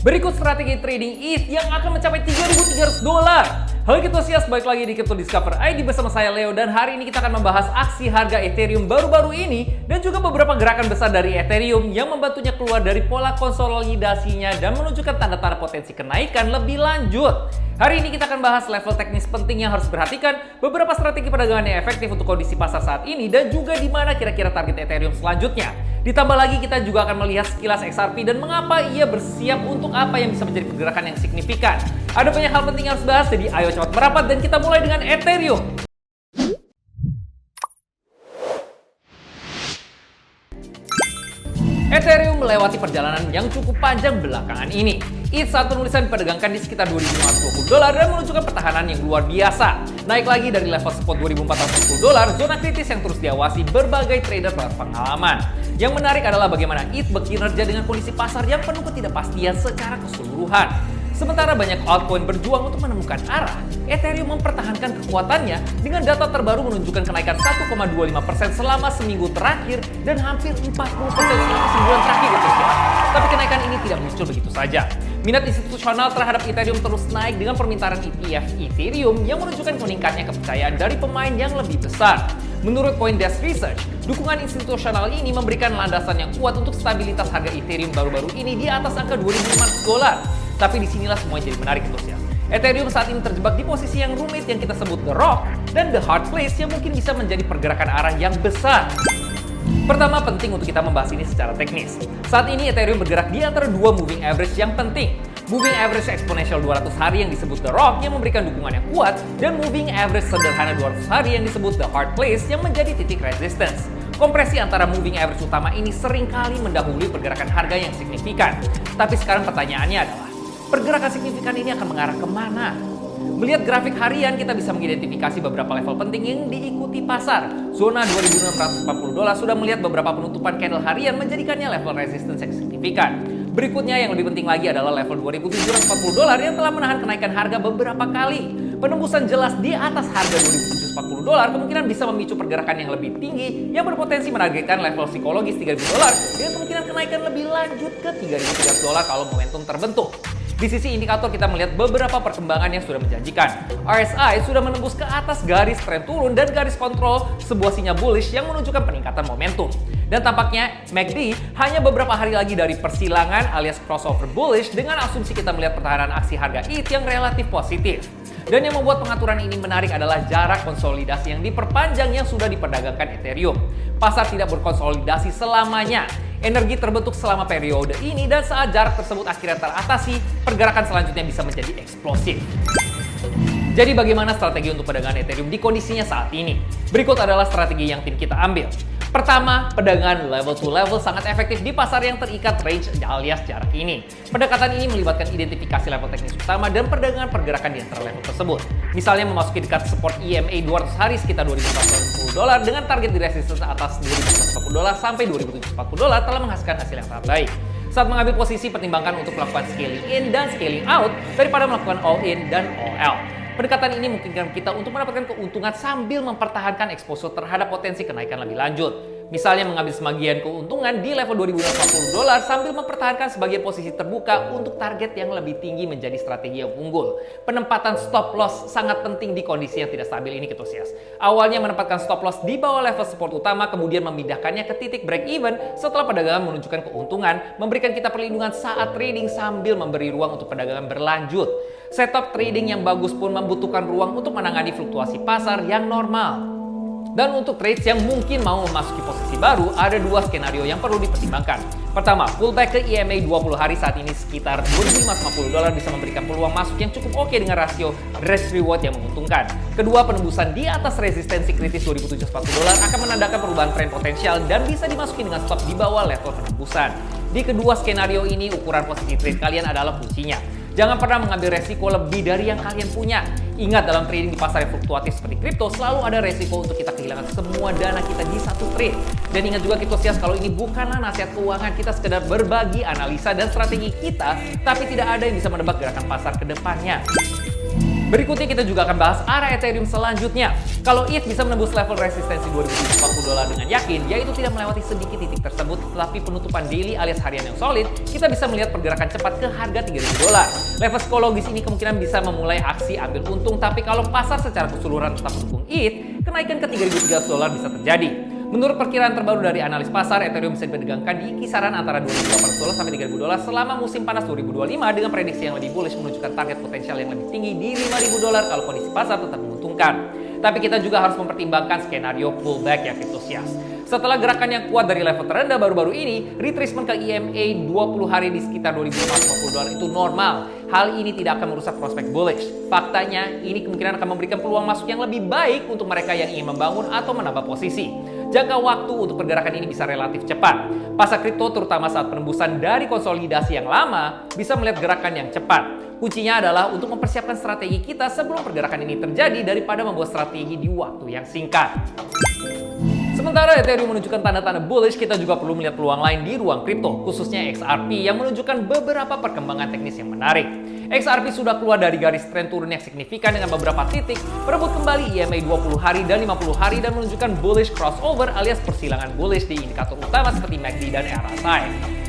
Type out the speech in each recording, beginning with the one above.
Berikut strategi trading ETH yang akan mencapai $3.300. Halo Cryptosias, balik lagi di Crypto Discover ID bersama saya Leo, dan hari ini kita akan membahas aksi harga Ethereum baru-baru ini dan juga beberapa gerakan besar dari Ethereum yang membantunya keluar dari pola konsolidasinya dan menunjukkan tanda-tanda potensi kenaikan lebih lanjut. Hari ini kita akan bahas level teknis penting yang harus diperhatikan, beberapa strategi perdagangan yang efektif untuk kondisi pasar saat ini, dan juga di mana kira-kira target Ethereum selanjutnya. Ditambah lagi kita juga akan melihat sekilas XRP dan mengapa ia bersiap untuk apa yang bisa menjadi pergerakan yang signifikan. Ada banyak hal penting yang harus dibahas, jadi ayo cepat merapat dan kita mulai dengan Ethereum. Ethereum melewati perjalanan yang cukup panjang belakangan ini. ETH saat penulisan diperdagangkan di sekitar $2.520 dan menunjukkan pertahanan yang luar biasa. Naik lagi dari level spot $2.410, zona kritis yang terus diawasi berbagai trader berpengalaman. Yang menarik adalah bagaimana ETH bekinerja dengan kondisi pasar yang penuh ketidakpastian secara keseluruhan. Sementara banyak altcoin berjuang untuk menemukan arah, Ethereum mempertahankan kekuatannya dengan data terbaru menunjukkan kenaikan 1,25% selama seminggu terakhir dan hampir 40% selama sebulan terakhir. Tapi kenaikan ini tidak muncul begitu saja. Minat institusional terhadap Ethereum terus naik dengan permintaan ETF Ethereum yang menunjukkan meningkatnya kepercayaan dari pemain yang lebih besar. Menurut CoinDesk Research, dukungan institusional ini memberikan landasan yang kuat untuk stabilitas harga Ethereum baru-baru ini di atas angka $2.500. Tapi disinilah semuanya jadi menarik ya. Ethereum saat ini terjebak di posisi yang rumit yang kita sebut The Rock dan The Hard Place yang mungkin bisa menjadi pergerakan arah yang besar. Pertama, penting untuk kita membahas ini secara teknis. Saat ini Ethereum bergerak di antara dua moving average yang penting. Moving average eksponensial 200 hari yang disebut The Rock yang memberikan dukungan yang kuat, dan moving average sederhana 200 hari yang disebut The Hard Place yang menjadi titik resistance. Kompresi antara moving average utama ini seringkali mendahului pergerakan harga yang signifikan. Tapi sekarang pertanyaannya adalah, pergerakan signifikan ini akan mengarah kemana? Melihat grafik harian, kita bisa mengidentifikasi beberapa level penting yang diikuti pasar. Zona $2.640 sudah melihat beberapa penutupan candle harian menjadikannya level resistance yang signifikan. Berikutnya yang lebih penting lagi adalah level $2.740 yang telah menahan kenaikan harga beberapa kali. Penembusan jelas di atas harga $2.740 kemungkinan bisa memicu pergerakan yang lebih tinggi yang berpotensi menargetkan level psikologis $3.000 dengan kemungkinan kenaikan lebih lanjut ke $3.300 kalau momentum terbentuk. Di sisi indikator kita melihat beberapa perkembangan yang sudah menjanjikan. RSI sudah menembus ke atas garis tren turun dan garis kontrol, sebuah sinyal bullish yang menunjukkan peningkatan momentum. Dan tampaknya MACD hanya beberapa hari lagi dari persilangan alias crossover bullish dengan asumsi kita melihat pertahanan aksi harga ETH yang relatif positif. Dan yang membuat pengaturan ini menarik adalah jarak konsolidasi yang diperpanjang yang sudah diperdagangkan Ethereum. Pasar tidak berkonsolidasi selamanya. Energi terbentuk selama periode ini, dan saat jarak tersebut akhirnya teratasi, pergerakan selanjutnya bisa menjadi eksplosif. Jadi bagaimana strategi untuk perdagangan Ethereum di kondisinya saat ini? Berikut adalah strategi yang tim kita ambil. Pertama, perdagangan level to level sangat efektif di pasar yang terikat range alias jarak ini. Pendekatan ini melibatkan identifikasi level teknis utama dan perdagangan pergerakan di antara level tersebut. Misalnya memasuki dekat support EMA 200 hari sekitar $2.440 dengan target di resistance atas $2.440 sampai $2.740 telah menghasilkan hasil yang sangat baik. Saat mengambil posisi, pertimbangkan untuk melakukan scaling in dan scaling out daripada melakukan all in dan all out. Pendekatan ini memungkinkan kita untuk mendapatkan keuntungan sambil mempertahankan exposure terhadap potensi kenaikan lebih lanjut. Misalnya mengambil sebagian keuntungan di level $2.040 sambil mempertahankan sebagai posisi terbuka untuk target yang lebih tinggi menjadi strategi yang unggul. Penempatan stop loss sangat penting di kondisi yang tidak stabil ini, Cryptosias. Awalnya menempatkan stop loss di bawah level support utama, kemudian memindahkannya ke titik break even setelah perdagangan menunjukkan keuntungan, memberikan kita perlindungan saat trading sambil memberi ruang untuk perdagangan berlanjut. Setup trading yang bagus pun membutuhkan ruang untuk menangani fluktuasi pasar yang normal. Dan untuk trades yang mungkin mau memasuki posisi baru, ada dua skenario yang perlu dipertimbangkan. Pertama, pullback ke EMA 20 hari saat ini sekitar $2.550 bisa memberikan peluang masuk yang cukup oke dengan rasio risk reward yang menguntungkan. Kedua, penembusan di atas resistensi kritis $2.740 akan menandakan perubahan tren potensial dan bisa dimasuki dengan stop di bawah level penembusan. Di kedua skenario ini, ukuran posisi trade kalian adalah kuncinya. Jangan pernah mengambil resiko lebih dari yang kalian punya. Ingat, dalam trading di pasar yang fluktuatif seperti kripto, selalu ada resiko untuk kita kehilangan semua dana kita di satu trade. Dan ingat juga Cryptosias, kalau ini bukanlah nasihat keuangan, kita sekedar berbagi analisa dan strategi kita, tapi tidak ada yang bisa menebak gerakan pasar ke depannya. Berikutnya kita juga akan bahas arah Ethereum selanjutnya. Kalau ETH bisa menembus level resistensi $2.040 dengan yakin, yaitu tidak melewati sedikit titik tersebut, tetapi penutupan daily alias harian yang solid, kita bisa melihat pergerakan cepat ke harga $3.000. Level psikologis ini kemungkinan bisa memulai aksi ambil untung, tapi kalau pasar secara keseluruhan tetap mendukung ETH, kenaikan ke $3.300 bisa terjadi. Menurut perkiraan terbaru dari analis pasar, Ethereum bisa diperdagangkan di kisaran antara $2.800 sampai $3.000 selama musim panas 2025 dengan prediksi yang lebih bullish menunjukkan target potensial yang lebih tinggi di $5.000 kalau kondisi pasar tetap menguntungkan. Tapi kita juga harus mempertimbangkan skenario pullback ya Cryptosias. Setelah gerakan yang kuat dari level terendah baru-baru ini, retracement ke EMA 20 hari di sekitar $2.440 itu normal. Hal ini tidak akan merusak prospek bullish. Faktanya, ini kemungkinan akan memberikan peluang masuk yang lebih baik untuk mereka yang ingin membangun atau menambah posisi. Jangka waktu untuk pergerakan ini bisa relatif cepat. Pasar kripto terutama saat penembusan dari konsolidasi yang lama bisa melihat gerakan yang cepat. Kuncinya adalah untuk mempersiapkan strategi kita sebelum pergerakan ini terjadi daripada membuat strategi di waktu yang singkat. Sementara Ethereum menunjukkan tanda-tanda bullish, kita juga perlu melihat peluang lain di ruang kripto, khususnya XRP yang menunjukkan beberapa perkembangan teknis yang menarik. XRP sudah keluar dari garis tren turun yang signifikan dengan beberapa titik, merebut kembali EMA 20 hari dan 50 hari dan menunjukkan bullish crossover alias persilangan bullish di indikator utama seperti MACD dan RSI.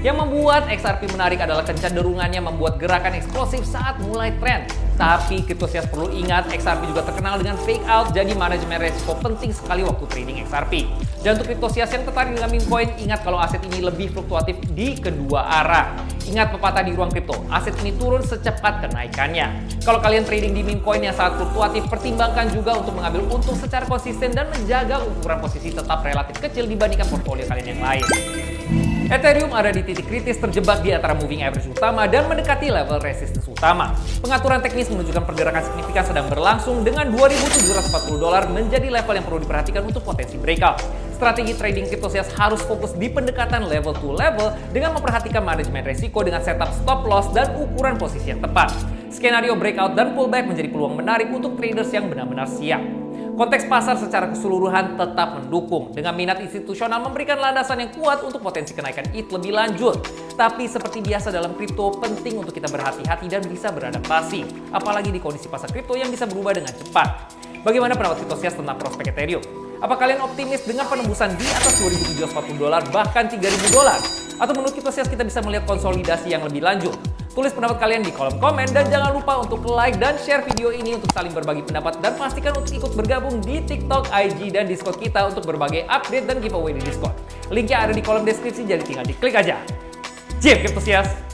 Yang membuat XRP menarik adalah kecenderungannya membuat gerakan eksplosif saat mulai tren. Tapi Cryptosias perlu ingat, XRP juga terkenal dengan fake out, jadi manajemen resiko penting sekali waktu trading XRP. Dan untuk Cryptosias yang tertarik dengan meme coin, ingat kalau aset ini lebih fluktuatif di kedua arah. Ingat pepatah di ruang kripto, aset ini turun secepat kenaikannya. Kalau kalian trading di meme coin yang sangat fluktuatif, pertimbangkan juga untuk mengambil untung secara konsisten dan menjaga ukuran posisi tetap relatif kecil dibandingkan portfolio kalian yang lain. Ethereum ada di titik kritis terjebak di antara moving average utama dan mendekati level resistance utama. Pengaturan teknis menunjukkan pergerakan signifikan sedang berlangsung dengan $2.740 menjadi level yang perlu diperhatikan untuk potensi breakout. Strategi trading Cryptosias harus fokus di pendekatan level to level dengan memperhatikan manajemen resiko dengan setup stop loss dan ukuran posisi yang tepat. Skenario breakout dan pullback menjadi peluang menarik untuk traders yang benar-benar siap. Konteks pasar secara keseluruhan tetap mendukung, dengan minat institusional memberikan landasan yang kuat untuk potensi kenaikan ETH lebih lanjut. Tapi seperti biasa dalam kripto, penting untuk kita berhati-hati dan bisa beradaptasi, apalagi di kondisi pasar kripto yang bisa berubah dengan cepat. Bagaimana pendapat Cryptosias tentang prospek Ethereum? Apa kalian optimis dengan penembusan di atas $2.740 bahkan $3.000? Atau menurut Cryptosias kita bisa melihat konsolidasi yang lebih lanjut? Tulis pendapat kalian di kolom komen dan jangan lupa untuk like dan share video ini untuk saling berbagi pendapat dan pastikan untuk ikut bergabung di TikTok, IG, dan Discord kita untuk berbagai update dan giveaway di Discord. Linknya ada di kolom deskripsi jadi tinggal diklik aja. Cip Cryptosias!